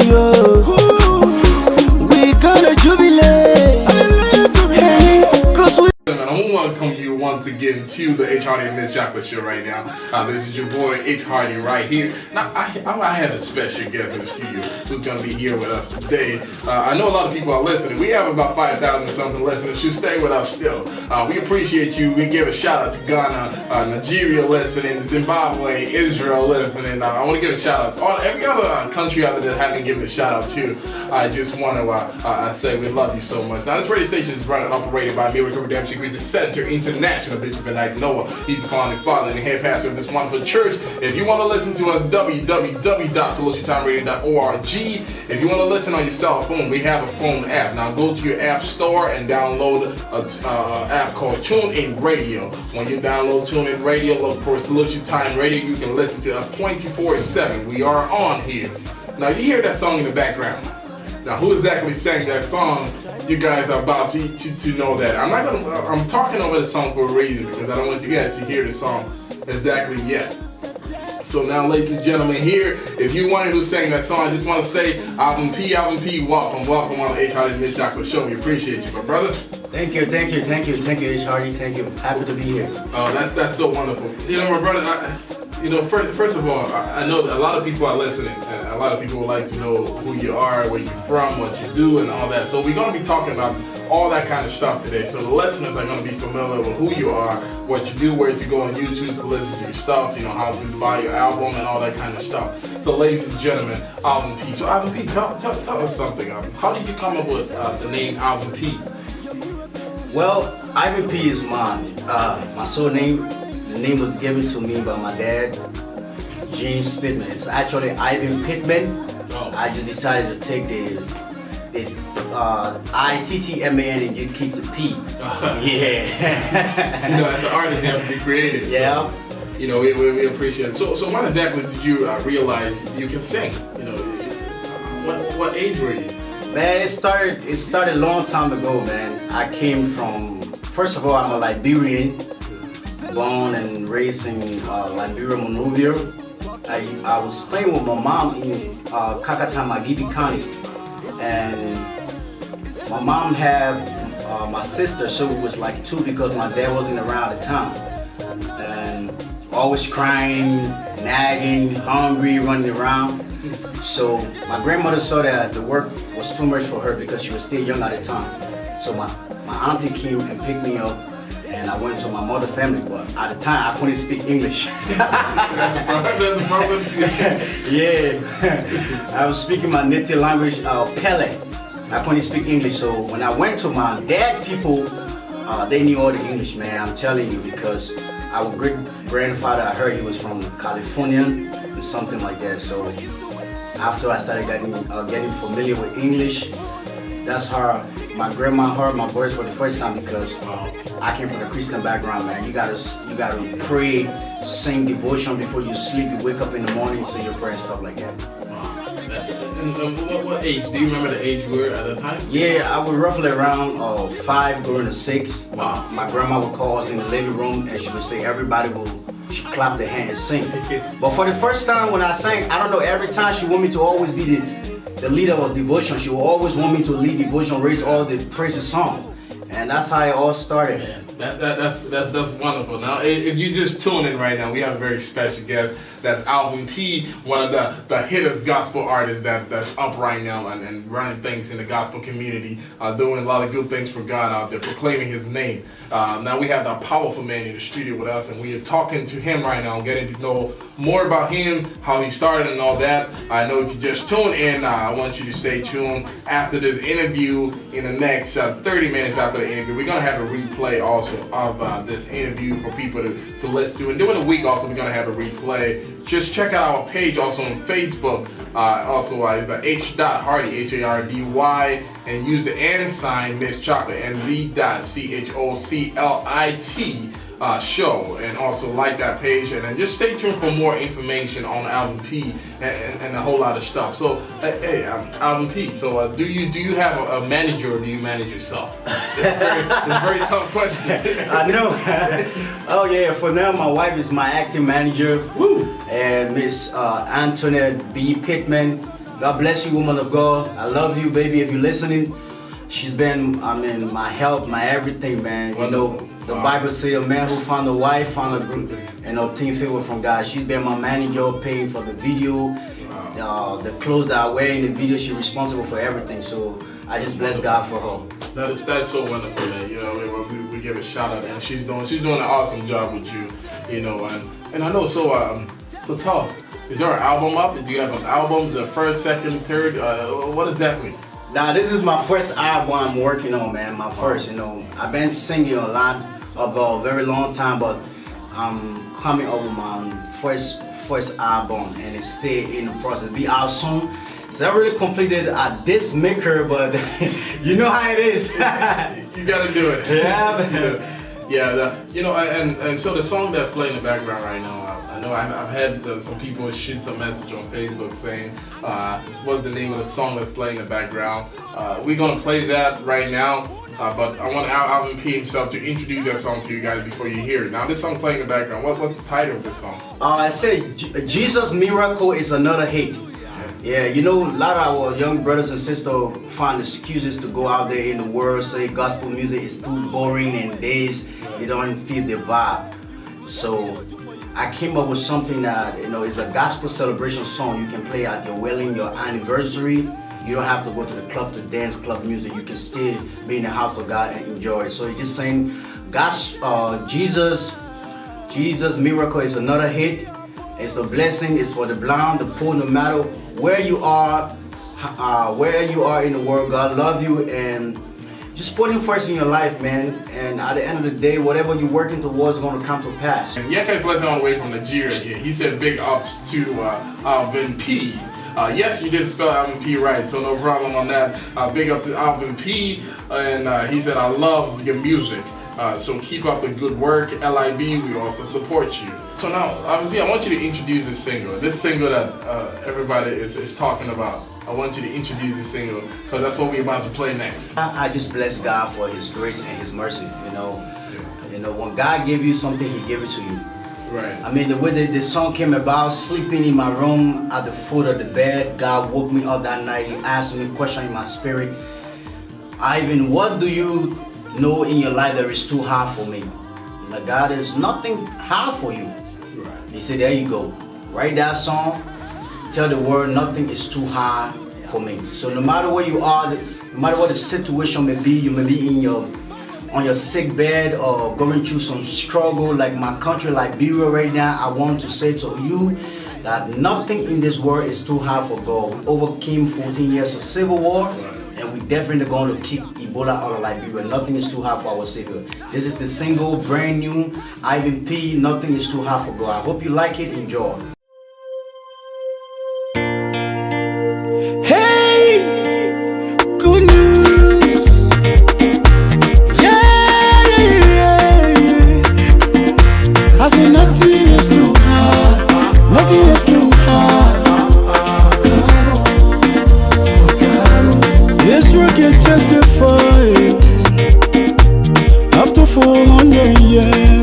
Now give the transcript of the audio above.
yo. We gonna jubilate. Hey, cause we. I want to welcome you once again to the H.Hardy Mz.Choclit Show right now. This is your boy H.Hardy right here. Now, I have a special guest in the studio who's going to be here with us today. I know a lot of people are listening. We have about 5,000 or something listeners. Should stay with us still. We appreciate you. We give a shout out to Ghana, Nigeria listening, Zimbabwe, Israel listening. I want to give a shout out to every other country out there that haven't given a shout out to. I just want to say we love you so much. Now, this radio station is run and operated by Miracle Redemption Christian Center International. Bishop and Noah. He's the founding father and the head pastor of this wonderful church. If you want to listen to us, www.solutiontimeradio.org. If you want to listen on your cell phone, we have a phone app. Now go to your app store and download an app called TuneIn Radio. When you download TuneIn Radio, look for Solution Time Radio. You can listen to us 24/7. We are on here. Now you hear that song in the background. Now, who exactly sang that song? You guys are about to know that. I'm talking over the song for a reason because I don't want you guys to hear the song exactly yet. So now, ladies and gentlemen, here, if you wanted who sang that song, I just want to say, Alvin P, welcome on the H.Hardy Mz.Choclit Show. We appreciate you, my brother. Thank you, H.Hardy. Thank you. Happy to be here. Oh, that's so wonderful. You know, my brother. First of all, I know that a lot of people are listening, and a lot of people would like to know who you are, where you're from, what you do, and all that. So we're going to be talking about all that kind of stuff today. So the listeners are going to be familiar with who you are, what you do, where to go on YouTube to listen to your stuff, how to buy your album, and all that kind of stuff. So ladies and gentlemen, Alvin P. So Alvin P, tell us something. How did you come up with the name Alvin P? Well, Alvin P is my surname. The name was given to me by my dad, James Pittman. It's actually Ivan Pittman. Oh. I just decided to take the I-T-T-M-A-N and you keep the P. Yeah. As an artist, you have to be creative. Yeah. So, we appreciate it. So when exactly did you realize you can sing? What age were you? Man, it started a long time ago, man. I came from, first of all, I'm a Liberian. Born and raised in Liberia, Monrovia. I was staying with my mom in Kakatama, Gibi County, and my mom had my sister, so it was like two because my dad wasn't around at the time, and always crying, nagging, hungry, running around. So my grandmother saw that the work was too much for her because she was still young at the time. So my auntie came and picked me up. And I went to my mother's family, but at the time I couldn't speak English. That's a problem too. Yeah, I was speaking my native language, Pele. I couldn't speak English, so when I went to my dad people, they knew all the English, man. I'm telling you, because our great grandfather, I heard he was from California and something like that. So after I started getting familiar with English, that's how my grandma heard my voice for the first time because I came from a Christian background, man. You gotta pray, sing devotion before you sleep. You wake up in the morning, say your prayer and stuff like that. What age? Do you remember the age you were at the time? Yeah, I was roughly around 5 going to 6. Wow. My grandma would call us in the living room and she would say she clap their hands and sing. But for the first time when I sang, I don't know, every time she wanted me to always be the leader of devotion. She will always want me to lead devotion, raise all the praises song. And that's how it all started. Man, that's wonderful. Now, if you just tune in right now, we have a very special guest. That's Alvin P, one of the hittest gospel artists that's up right now and running things in the gospel community, doing a lot of good things for God out there, proclaiming His name. Now we have that powerful man in the studio with us, and we are talking to him right now, getting to know more about him, how he started and all that. I know if you just tune in, I want you to stay tuned. After this interview, in the next 30 minutes after the interview, we're going to have a replay also of this interview for people to listen to. And during the week also, we're going to have a replay. Just check out our page also on Facebook. Also is the H.Hardy, H-A-R-D-Y, and use the & sign Mz.Choclit, Mz.Choclit show, and also like that page, and then just stay tuned for more information on Alvin P and a whole lot of stuff. So hey, Alvin P, so do you have a manager or do you manage yourself? It's a very tough question. I know. Oh yeah, for now my wife is my acting manager. Woo. And Miss Antoinette B. Pittman. God bless you, woman of God. I love you, baby. If you're listening, she's been, I mean, my help, my everything, man. You know, the Bible says a man who found a wife found a good and obtained favor from God. She's been my manager, paying for the video, the clothes that I wear in the video. She's responsible for everything. So I just bless God for her. That's so wonderful, man. You know, we give a shout out, and she's doing an awesome job with you. You know, and I know. So tell us, is there an album up? Do you have an album? The first, second, third? What exactly? Now this is my first album I'm working on, man. My first, you know, I've been singing a lot of a very long time, but I'm coming up with my first album, and it's still in the process. Be out soon. It's already completed at this maker, but you know how it is. You gotta do it. Yeah, man. Yeah, you know, and so the song that's playing in the background right now, I know I've had some people shoot some message on Facebook saying, what's the name of the song that's playing in the background? We're gonna play that right now, but I want Alvin P himself to introduce that song to you guys before you hear it. Now, this song playing in the background, what's the title of this song? I said, Jesus' Miracle is Another Hate. Yeah, you know, a lot of our young brothers and sisters find excuses to go out there in the world, say gospel music is too boring and they don't feel the vibe. So I came up with something that, you know, is a gospel celebration song you can play at your wedding, your anniversary. You don't have to go to the club to dance club music. You can still be in the house of God and enjoy it. So it's just saying, Jesus' Miracle is another hit. It's a blessing. It's for the blind, the poor, no matter where you are in the world. God love you, and just put Him first in your life, man. And at the end of the day, whatever you're working towards is going to come to pass. And Yekes let's on away from Nigeria here. He said big ups to Alvin P. Yes, you did spell Alvin P right, so no problem on that. Big up to Alvin P. And he said, I love your music. So keep up the good work. LIB, we also support you. So now, Alvin P, I want you to introduce this single. This single that everybody is talking about. I want you to introduce this single because that's what we're about to play next. I just bless God for His grace and His mercy. You know, when God gave you something, He gave it to you. Right. I mean, the way the song came about, sleeping in my room at the foot of the bed, God woke me up that night. He asked me a question in my spirit. Ivan, what do you know in your life that is too hard for me? Like, God, there's nothing hard for you. Right. He said, there you go. Write that song. Tell the world nothing is too hard for me. So no matter where you are, no matter what the situation may be, you may be on your sick bed or going through some struggle like my country, Liberia right now. I want to say to you that nothing in this world is too hard for God. We overcame 14 years of civil war, and we're definitely going to kick Ebola out of Liberia. Nothing is too hard for our Savior. This is the single, brand new, Ivan P. Nothing is too hard for God. I hope you like it. Enjoy. Testify after 400 years.